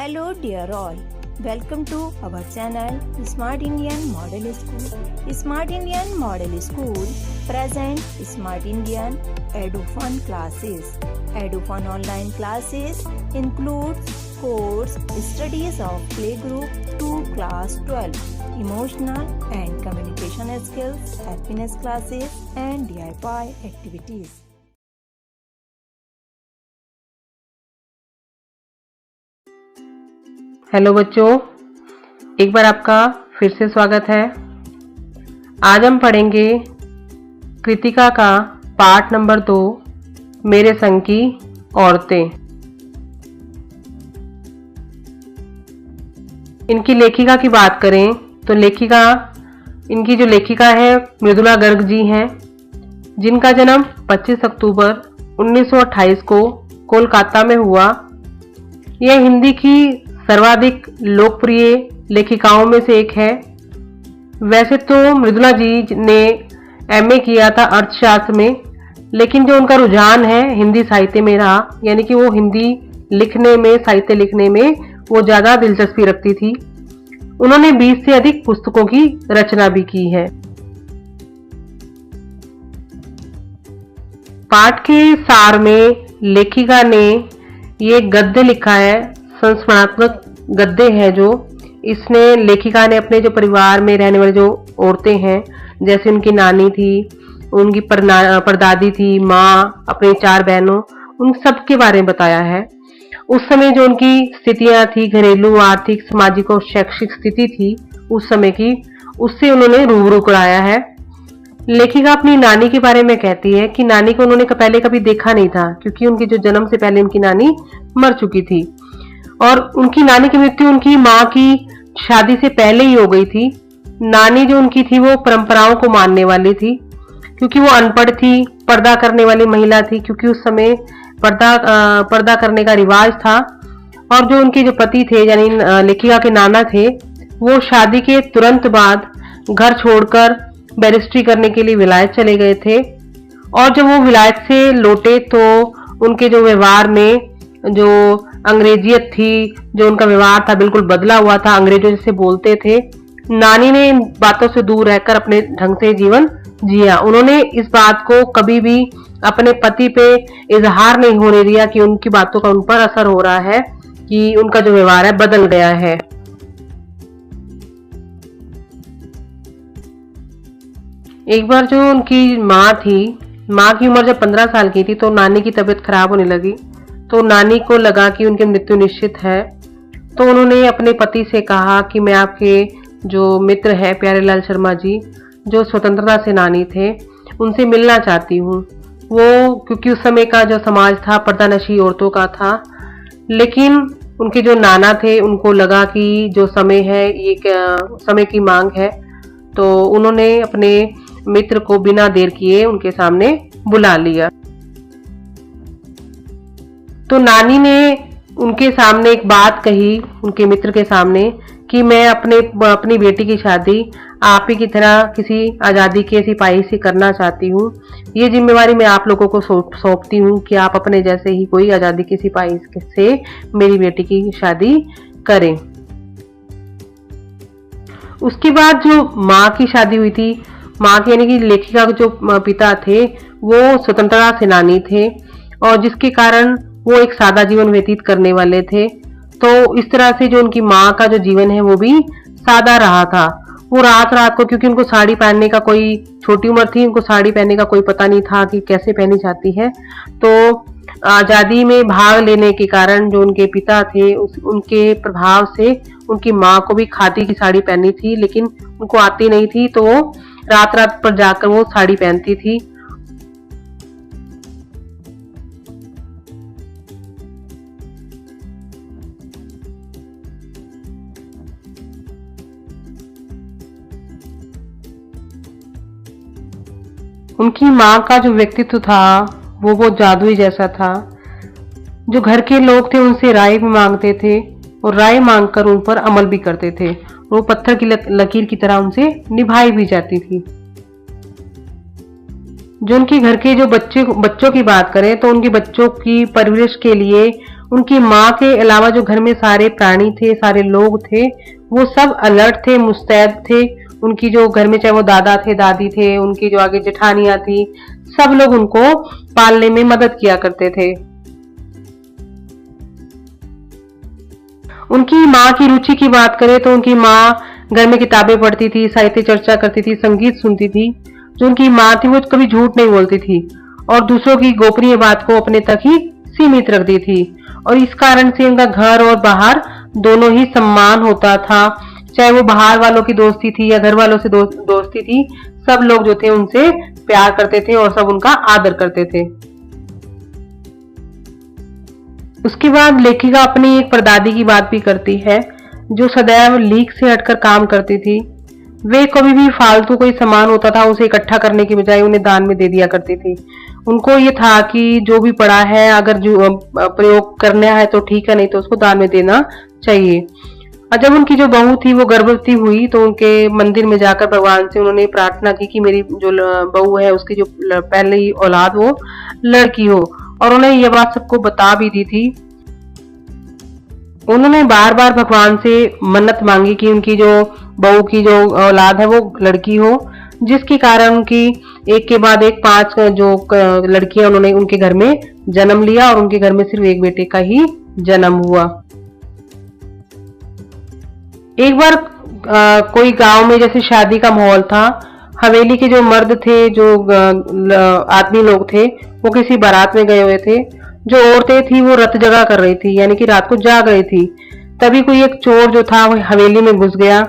Hello dear all, welcome to our channel Smart Indian Model School. Smart Indian Model School present Smart Indian EduFun classes. EduFun online classes includes course studies of playgroup to class 12, emotional and communication skills, happiness classes and DIY activities. Hello बच्चों, एक बार आपका फिर से स्वागत है। आज हम पढ़ेंगे कृतिका का पाठ नंबर 2, मेरे संग की औरतें। इनकी लेखिका की बात करें तो इनकी जो लेखिका है मृदुला गर्ग जी हैं, जिनका जन्म 25 अक्टूबर 1928 को कोलकाता में हुआ। यह हिंदी की सर्वाधिक लोकप्रिय लेखिकाओं में से एक है। वैसे तो मृदुला जी ने एमए किया था अर्थशास्त्र में, लेकिन जो उनका रुझान है हिंदी साहित्य में रहा, यानी कि वो हिंदी लिखने में, साहित्य लिखने में वो ज्यादा दिलचस्पी रखती थी। उन्होंने 20 से अधिक पुस्तकों की रचना भी की है। पाठ के सार में लेखिका ने ये गद्य लिखा है, संस्मरणात्मक गद्य है। जो इसने लेखिका ने अपने जो परिवार में रहने वाली जो औरतें हैं, जैसे उनकी नानी थी, उनकी परदादी थी, माँ, अपनी 4 बहनों, उन सब के बारे में बताया है। उस समय जो उनकी स्थितियां थी, घरेलू, आर्थिक, सामाजिक और शैक्षिक स्थिति थी उस समय की, उससे उन्होंने रूबरू कराया है। लेखिका अपनी नानी के बारे में कहती है कि नानी को उन्होंने पहले कभी देखा नहीं था, क्योंकि उनके जो जन्म से पहले उनकी नानी मर चुकी थी और उनकी नानी की मृत्यु उनकी माँ की शादी से पहले ही हो गई थी। नानी जो उनकी थी वो परंपराओं को मानने वाली थी, क्योंकि वो अनपढ़ थी, पर्दा करने वाली महिला थी, क्योंकि उस समय पर्दा करने का रिवाज था। और जो उनके जो पति थे, यानी लेखिका के नाना थे, वो शादी के तुरंत बाद घर छोड़कर बैरिस्ट्री करने के लिए विलायत चले गए थे। और जब वो विलायत से लौटे तो उनके जो व्यवहार में जो अंग्रेजियत थी, जो उनका व्यवहार था, बिल्कुल बदला हुआ था, अंग्रेजों जैसे बोलते थे। नानी ने इन बातों से दूर रहकर अपने ढंग से जीवन जिया। उन्होंने इस बात को कभी भी अपने पति पे इजहार नहीं होने दिया कि उनकी बातों का उन पर असर हो रहा है, कि उनका जो व्यवहार है बदल गया है। एक बार जो उनकी माँ थी, माँ की उम्र जब 15 साल की थी तो नानी की तबीयत खराब होने लगी। तो नानी को लगा कि उनकी मृत्यु निश्चित है, तो उन्होंने अपने पति से कहा कि मैं आपके जो मित्र हैं प्यारेलाल शर्मा जी, जो स्वतंत्रता सेनानी थे, उनसे मिलना चाहती हूँ। वो क्योंकि उस समय का जो समाज था पर्दानशी औरतों का था, लेकिन उनके जो नाना थे उनको लगा कि जो समय है ये समय की मांग है, तो उन्होंने अपने मित्र को बिना देर किए उनके सामने बुला लिया। तो नानी ने उनके सामने एक बात कही, उनके मित्र के सामने, कि मैं अपनी बेटी की शादी आप ही की तरह किसी आज़ादी के सिपाही से करना चाहती हूँ। ये जिम्मेवारी मैं आप लोगों को सौंपती हूँ कि आप अपने जैसे ही कोई आज़ादी के सिपाही से मेरी बेटी की शादी करें। उसके बाद जो माँ की शादी हुई थी, माँ की यानी कि लेखिका के जो पिता थे वो स्वतंत्रता सेनानी थे, और जिसके कारण वो एक सादा जीवन व्यतीत करने वाले थे। तो इस तरह से जो उनकी माँ का जो जीवन है वो भी सादा रहा था। वो रात को, क्योंकि उनको साड़ी पहनने का, कोई छोटी उम्र थी, उनको साड़ी पहनने का कोई पता नहीं था कि कैसे पहनी जाती है, तो आजादी में भाग लेने के कारण जो उनके पिता थे उनके प्रभाव से उनकी माँ को भी खादी की साड़ी पहननी थी, लेकिन उनको आती नहीं थी, तो वो रात पर जाकर वो साड़ी पहनती थी। उनकी माँ का जो व्यक्तित्व था वो जादुई जैसा था। जो घर के लोग थे उनसे राय भी मांगते थे और राय मांगकर उन पर अमल भी करते थे। वो पत्थर की लकीर की तरह उनसे निभाई भी जाती थी। जो उनके घर के जो बच्चों की बात करें तो उनके बच्चों की परवरिश के लिए उनकी माँ के अलावा जो घर में सारे प्राणी थे, सारे लोग थे, वो सब अलर्ट थे, मुस्तैद थे। उनकी जो घर में चाहे वो दादा थे, दादी थे, उनकी जो आगे जेठानियां थी, सब लोग उनको पालने में मदद किया करते थे। उनकी माँ की रुचि की बात करें तो उनकी माँ घर में किताबें पढ़ती थी, साहित्य चर्चा करती थी, संगीत सुनती थी। जो उनकी माँ थी वो कभी झूठ नहीं बोलती थी और दूसरों की गोपनीय बात को अपने तक ही सीमित रखती थी, और इस कारण से उनका घर और बाहर दोनों ही सम्मान होता था। चाहे वो बाहर वालों की दोस्ती थी या घर वालों से दोस्ती थी, सब लोग जो थे उनसे प्यार करते थे और सब उनका आदर करते थे। उसके बाद लेखिका अपनी एक परदादी की बात भी करती है, जो सदैव लीक से हटकर काम करती थी। वे कभी भी फालतू कोई सामान होता था उसे इकट्ठा करने की बजाय उन्हें दान में दे दिया करती थी। उनको ये था कि जो भी पड़ा है अगर जो प्रयोग करना है तो ठीक है, नहीं तो उसको दान में देना चाहिए। और जब उनकी जो बहू थी वो गर्भवती हुई तो उनके मंदिर में जाकर भगवान से उन्होंने प्रार्थना की कि मेरी जो बहू है उसकी जो पहली औलाद वो लड़की हो, और उन्हें यह बात सबको बता भी दी थी। उन्होंने बार बार भगवान से मन्नत मांगी कि उनकी जो बहू की जो औलाद है वो लड़की हो, जिसके कारण उनकी एक के बाद एक 5 जो लड़कियां उन्होंने उनके घर में जन्म लिया और उनके घर में सिर्फ एक बेटे का ही जन्म हुआ। एक बार कोई गांव में जैसे शादी का माहौल था, हवेली के जो मर्द थे, जो आदमी लोग थे, वो किसी बारात में गए हुए थे। जो औरतें थी वो रत जगा कर रही थी, यानी कि रात को जाग रही थी। तभी कोई एक चोर जो था वो हवेली में घुस गया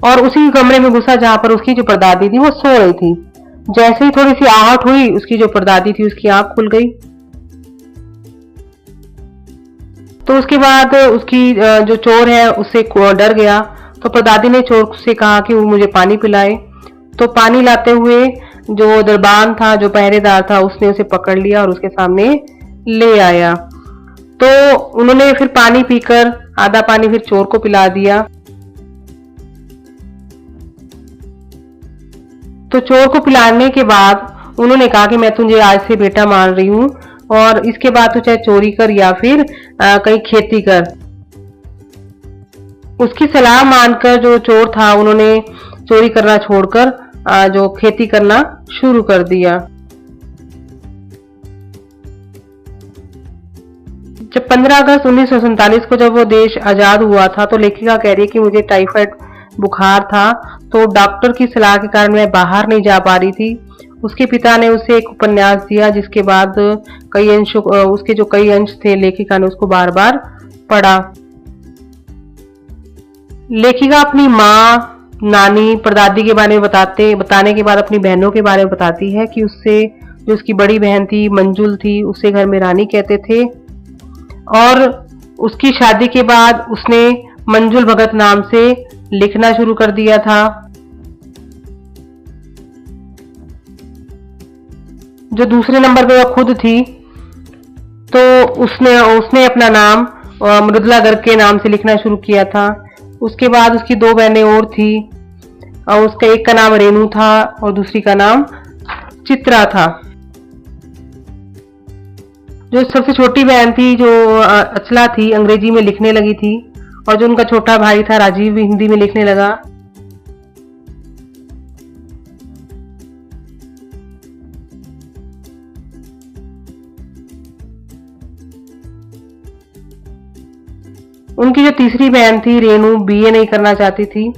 और उसी कमरे में घुसा जहां पर उसकी जो परदादी थी वो सो रही थी। जैसे ही थोड़ी सी आहट हुई, उसकी जो परदादी थी उसकी आंख खुल गई। तो उसके बाद उसकी जो चोर है उससे डर गया, तो परदादी ने चोर से कहा कि वो मुझे पानी पिलाए। तो पानी लाते हुए जो दरबान था, जो पहरेदार था, उसने उसे पकड़ लिया और उसके सामने ले आया। तो उन्होंने फिर पानी पीकर आधा पानी फिर चोर को पिला दिया। तो चोर को पिलाने के बाद उन्होंने कहा कि मैं तुझे आज से बेटा मान रही हूँ और इसके बाद तू चाहे चोरी कर या फिर कहीं खेती कर। उसकी सलाह मानकर जो चोर था उन्होंने चोरी करना छोड़कर जो खेती करना शुरू कर दिया। जब 15 अगस्त 1947 को जब वो देश आजाद हुआ था तो लेखिका कह रही है कि मुझे टाइफाइड बुखार था, तो डॉक्टर की सलाह के कारण मैं बाहर नहीं जा पा रही थी। उसके पिता ने उसे एक उपन्यास दिया, जिसके बाद कई अंश उसके जो कई अंश थे लेखिका ने उसको बार बार पढ़ा। लेखिका अपनी माँ, नानी, परदादी के बारे में बताने के बाद अपनी बहनों के बारे में बताती है कि उससे जो उसकी बड़ी बहन थी मंजुल थी, उसे घर में रानी कहते थे, और उसकी शादी के बाद उसने मंजुल भगत नाम से लिखना शुरू कर दिया था। जो दूसरे नंबर पे वो खुद थी, तो उसने अपना नाम मृदुला गर्ग के नाम से लिखना शुरू किया था। उसके बाद उसकी 2 बहनें और थी, और उसका एक का नाम रेनू था और दूसरी का नाम चित्रा था। जो सबसे छोटी बहन थी, जो अचला थी, अंग्रेजी में लिखने लगी थी, और जो उनका छोटा भाई था राजीव भी हिंदी में लिखने लगा। उनकी जो तीसरी बहन थी रेनू, बीए नहीं करना चाहती थी,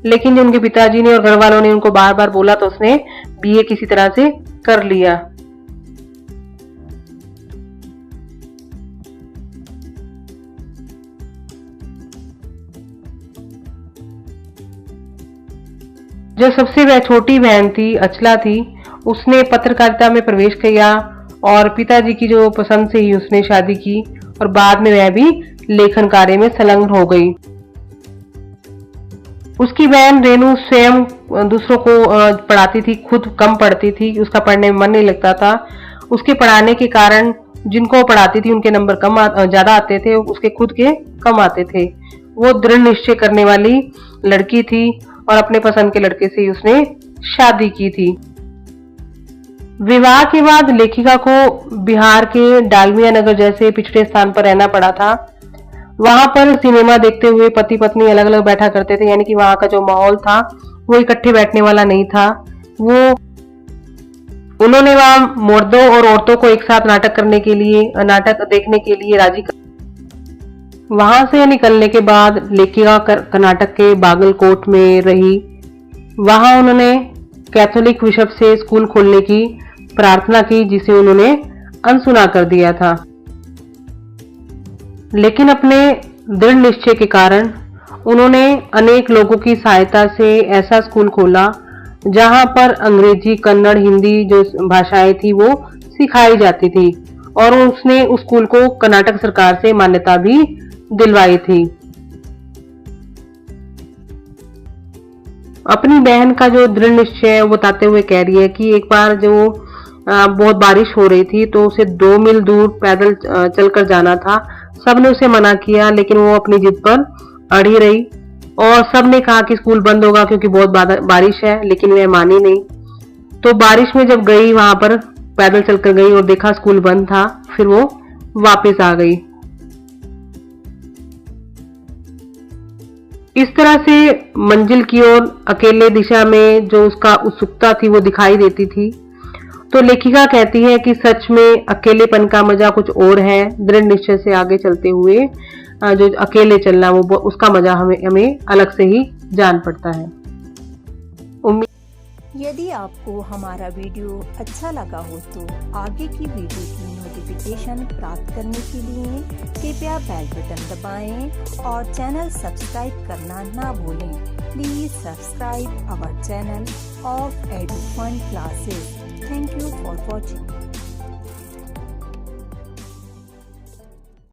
लेकिन जो उनके पिताजी ने और घर वालों ने उनको बार बार बोला तो उसने बीए किसी तरह से कर लिया। जो सबसे छोटी बहन थी, अचला थी, उसने पत्रकारिता में प्रवेश किया और पिताजी की जो पसंद से ही उसने शादी की, और बाद में वह भी लेखन कार्य में संलग्न हो गई। उसकी बहन रेनू स्वयं दूसरों को पढ़ाती थी, खुद कम पढ़ती थी, उसका पढ़ने में मन नहीं लगता था। उसके पढ़ाने के कारण जिनको पढ़ाती थी उनके नंबर ज्यादा आते थे, उसके खुद के कम आते थे। वो दृढ़ निश्चय करने वाली लड़की थी और अपने पसंद के लड़के से ही उसने शादी की थी। विवाह के बाद लेखिका को बिहार के डालमिया नगर जैसे पिछड़े स्थान पर रहना पड़ा था। वहां पर सिनेमा देखते हुए पति पत्नी अलग अलग बैठा करते थे, यानी कि वहां का जो माहौल था वो इकट्ठे बैठने वाला नहीं था। उन्होंने वहां मर्दों और औरतों को एक साथ नाटक देखने के लिए राजी कर। वहां से निकलने के बाद लेखिका कर्नाटक के बागलकोट में रही। वहां उन्होंने कैथोलिक बिशप से स्कूल खोलने की प्रार्थना की, जिसे उन्होंने अनसुना कर दिया था। लेकिन अपने दृढ़ निश्चय के कारण उन्होंने अनेक लोगों की सहायता से ऐसा स्कूल खोला जहां पर अंग्रेजी, कन्नड़, हिंदी जो भाषाएं थी वो सिखाई जाती थी, और उसने उस स्कूल को कर्नाटक सरकार से मान्यता भी दिलवाई थी। अपनी बहन का जो दृढ़ निश्चय है वो बताते हुए कह रही है कि एक बार जो बहुत बारिश हो रही थी तो उसे 2 मील दूर पैदल चलकर जाना था। सबने उसे मना किया, लेकिन वो अपनी जिद पर अड़ी रही और सबने कहा कि स्कूल बंद होगा क्योंकि बहुत बारिश है, लेकिन वह मानी नहीं। तो बारिश में जब गई, वहां पर पैदल चलकर गई और देखा स्कूल बंद था, फिर वो वापस आ गई। इस तरह से मंजिल की ओर अकेले दिशा में जो उसका उत्सुकता थी वो दिखाई देती थी। तो लेखिका कहती है कि सच में अकेलेपन का मजा कुछ और है। दृढ़ निश्चय से आगे चलते हुए जो अकेले चलना वो उसका मजा हमें अलग से ही जान पड़ता है। यदि आपको हमारा वीडियो अच्छा लगा हो तो आगे की वीडियो की नोटिफिकेशन प्राप्त करने के लिए कृपया बेल बटन दबाएं और चैनल सब्सक्राइब करना ना भूलें। Please subscribe our channel of Edufun classes. Thank you for watching.